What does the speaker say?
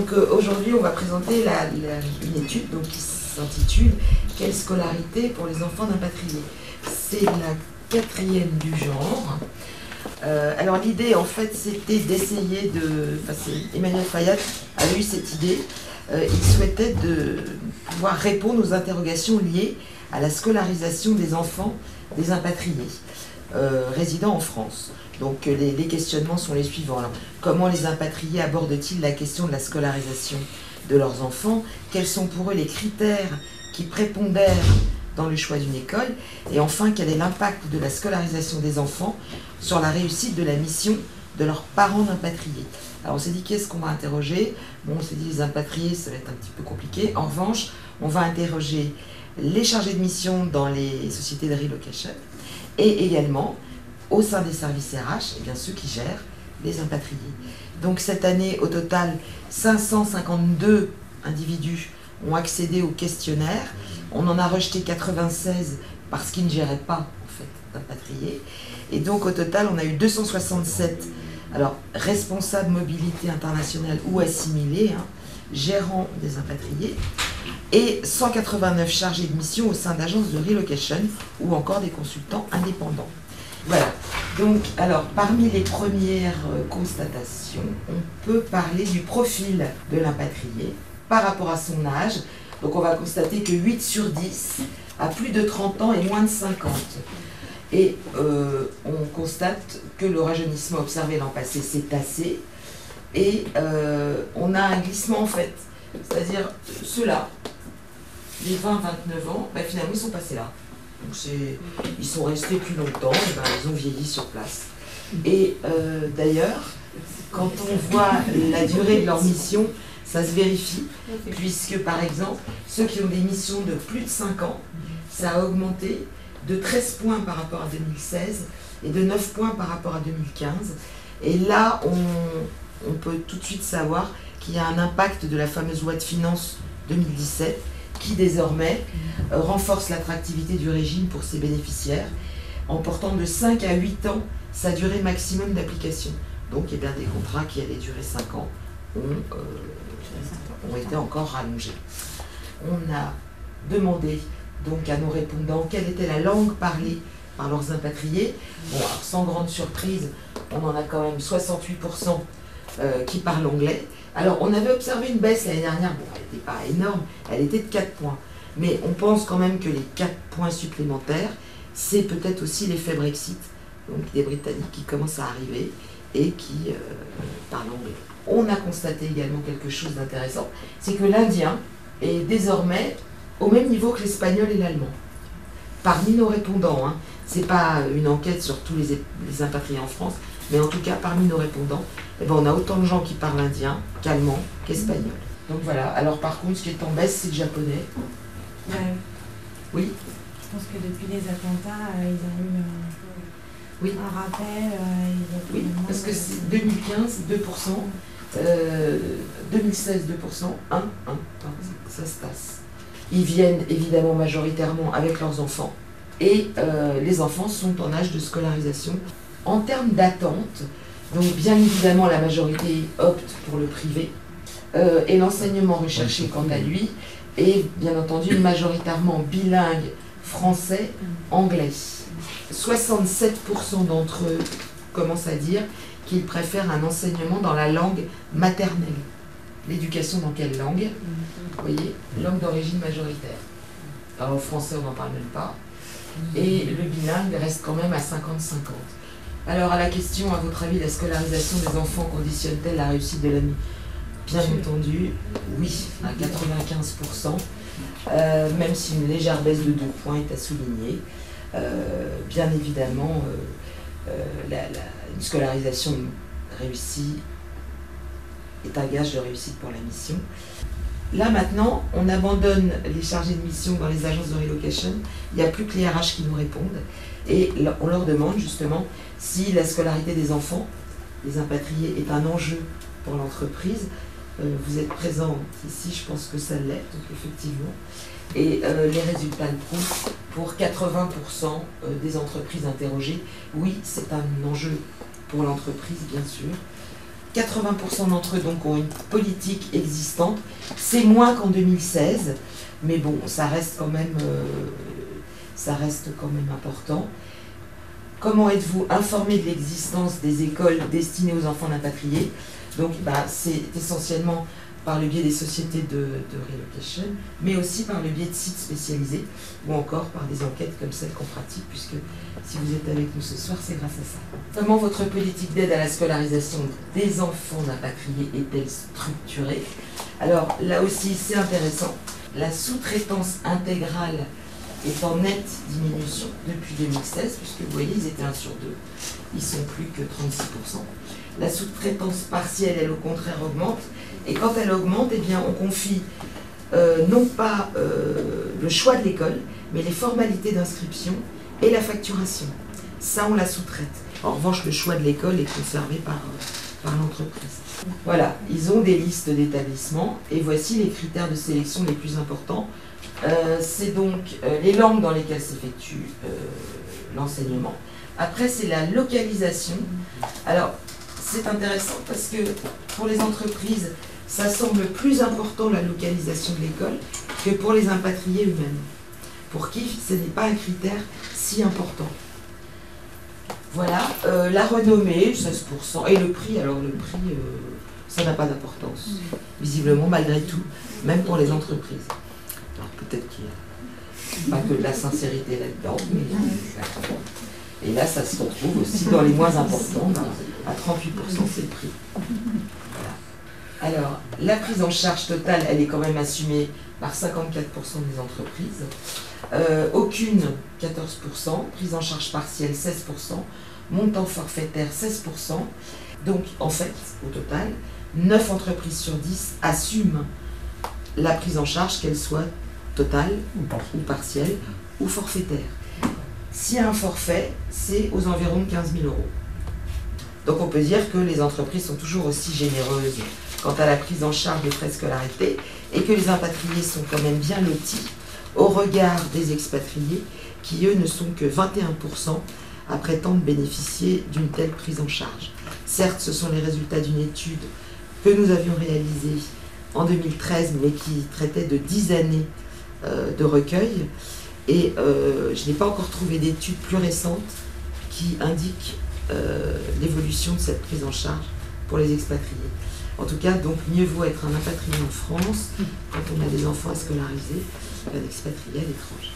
Donc aujourd'hui, on va présenter une étude donc, qui s'intitule « Quelle scolarité pour les enfants d'impatriés ?» C'est la 4e du genre. Alors l'idée, en fait, c'était d'essayer de... Enfin, Emmanuel Fayad avait eu cette idée. Il souhaitait de pouvoir répondre aux interrogations liées à la scolarisation des enfants des impatriés résidant en France. Donc les questionnements sont les suivants. Alors, comment les impatriés abordent-ils la question de la scolarisation de leurs enfants? Quels sont pour eux les critères qui prépondèrent dans le choix d'une école? Et enfin, quel est l'impact de la scolarisation des enfants sur la réussite de la mission de leurs parents d'impatriés? Alors on s'est dit qu'est-ce qu'on va interroger? Bon, on s'est dit les impatriés, ça va être un petit peu compliqué. En revanche, on va interroger les chargés de mission dans les sociétés de relocation et également au sein des services RH, eh bien, ceux qui gèrent les impatriés. Donc cette année, au total, 552 individus ont accédé au questionnaire. On en a rejeté 96 parce qu'ils ne géraient pas en fait, d'impatriés. Et donc au total, on a eu 267 responsables mobilité internationale ou assimilés, gérants des impatriés, et 189 chargés de mission au sein d'agences de relocation ou encore des consultants indépendants. Voilà, donc alors parmi les premières constatations, on peut parler du profil de l'impatrié par rapport à son âge. Donc on va constater que 8 sur 10 a plus de 30 ans et moins de 50. Et on constate que le rajeunissement observé l'an passé s'est tassé et on a un glissement en fait, c'est-à-dire ceux-là, les 20-29 ans, ben, finalement ils sont passés là. Donc ils sont restés plus longtemps, et ben, ils ont vieilli sur place. Et d'ailleurs, quand on voit la durée de leur mission, ça se vérifie, puisque par exemple, ceux qui ont des missions de plus de 5 ans, ça a augmenté de 13 points par rapport à 2016 et de 9 points par rapport à 2015. Et là, on peut tout de suite savoir qu'il y a un impact de la fameuse loi de finances 2017 qui désormais renforce l'attractivité du régime pour ses bénéficiaires en portant de 5 à 8 ans sa durée maximum d'application. Donc eh bien, des contrats qui allaient durer 5 ans ont été encore rallongés. On a demandé donc à nos répondants quelle était la langue parlée par leurs impatriés. Bon, alors, sans grande surprise, on en a quand même 68% qui parlent anglais. Alors, on avait observé une baisse l'année dernière, bon, elle n'était pas énorme, elle était de 4 points. Mais on pense quand même que les 4 points supplémentaires, c'est peut-être aussi l'effet Brexit, donc des Britanniques qui commencent à arriver et qui parlent anglais. On a constaté également quelque chose d'intéressant, c'est que l'Indien est désormais au même niveau que l'espagnol et l'allemand. Parmi nos répondants, ce n'est pas une enquête sur tous les impatriés en France, mais en tout cas, parmi nos répondants, eh ben, on a autant de gens qui parlent indien qu'allemand, qu'espagnol. Donc voilà, alors par contre, ce qui est en baisse, c'est le japonais. Ouais. Oui. Je pense que depuis les attentats, ils ont eu un rappel. Oui, parce que c'est 2015, 2%, 2016, 2%, 1, ça se tasse. Ils viennent évidemment majoritairement avec leurs enfants et les enfants sont en âge de scolarisation. En termes d'attente, donc bien évidemment la majorité opte pour le privé et l'enseignement recherché quant à lui est bien entendu majoritairement bilingue français-anglais. 67% d'entre eux commencent à dire qu'ils préfèrent un enseignement dans la langue maternelle. L'éducation dans quelle langue? Vous voyez, langue d'origine majoritaire. Alors au français, on n'en parle même pas. Et le bilingue reste quand même à 50-50. Alors à la question, à votre avis, la scolarisation des enfants conditionne-t-elle la réussite de l'année? Bien entendu, oui, à 95%, même si une légère baisse de 2 points est à souligner. Bien évidemment, une scolarisation réussie est un gage de réussite pour la mission. Là maintenant, on abandonne les chargés de mission dans les agences de relocation, il n'y a plus que les RH qui nous répondent et on leur demande justement si la scolarité des enfants, des impatriés, est un enjeu pour l'entreprise. Vous êtes présents ici, je pense que ça l'est, donc effectivement. Et les résultats le prouvent, pour 80% des entreprises interrogées, oui, c'est un enjeu pour l'entreprise, bien sûr. 80% d'entre eux donc, ont une politique existante. C'est moins qu'en 2016, mais bon, ça reste quand même important. Comment êtes-vous informé de l'existence des écoles destinées aux enfants d'impatriés? Donc, c'est essentiellement par le biais des sociétés de relocation, mais aussi par le biais de sites spécialisés, ou encore par des enquêtes comme celle qu'on pratique, puisque si vous êtes avec nous ce soir, c'est grâce à ça. Comment votre politique d'aide à la scolarisation des enfants d'impatriés est-elle structurée? Alors, là aussi, c'est intéressant. La sous-traitance intégrale est en nette diminution depuis 2016, puisque vous voyez, ils étaient 1 sur 2. Ils sont plus que 36%. La sous-traitance partielle, elle, au contraire, augmente. Et quand elle augmente, eh bien, on confie non pas le choix de l'école, mais les formalités d'inscription et la facturation. Ça, on la sous-traite. En revanche, le choix de l'école est conservé par l'entreprise. Voilà, ils ont des listes d'établissements et voici les critères de sélection les plus importants. C'est donc les langues dans lesquelles s'effectue l'enseignement. Après, c'est la localisation. Alors, c'est intéressant parce que pour les entreprises, ça semble plus important la localisation de l'école que pour les impatriés eux-mêmes, pour qui ce n'est pas un critère si important. Voilà, la renommée, 16%, et le prix, alors le prix, ça n'a pas d'importance, visiblement, malgré tout, même pour les entreprises. Alors peut-être qu'il n'y a pas que de la sincérité là-dedans, mais... Et là, ça se retrouve aussi dans les moins importants, à 38%, c'est le prix. Voilà. Alors, la prise en charge totale, elle est quand même assumée par 54% des entreprises. Aucune, 14%. Prise en charge partielle, 16%. Montant forfaitaire, 16%. Donc, en fait, au total, 9 entreprises sur 10 assument la prise en charge, qu'elle soit totale ou partielle ou forfaitaire. S'il y a un forfait, c'est aux environs de 15 000 €. Donc on peut dire que les entreprises sont toujours aussi généreuses quant à la prise en charge des frais de scolarité et que les impatriés sont quand même bien lotis au regard des expatriés qui, eux, ne sont que 21% à prétendre bénéficier d'une telle prise en charge. Certes, ce sont les résultats d'une étude que nous avions réalisée en 2013, mais qui traitait de 10 années de recueil. Et je n'ai pas encore trouvé d'études plus récentes qui indiquent l'évolution de cette prise en charge pour les expatriés. En tout cas, donc, mieux vaut être un impatrié en France quand on a des enfants à scolariser qu'un expatrié à l'étranger.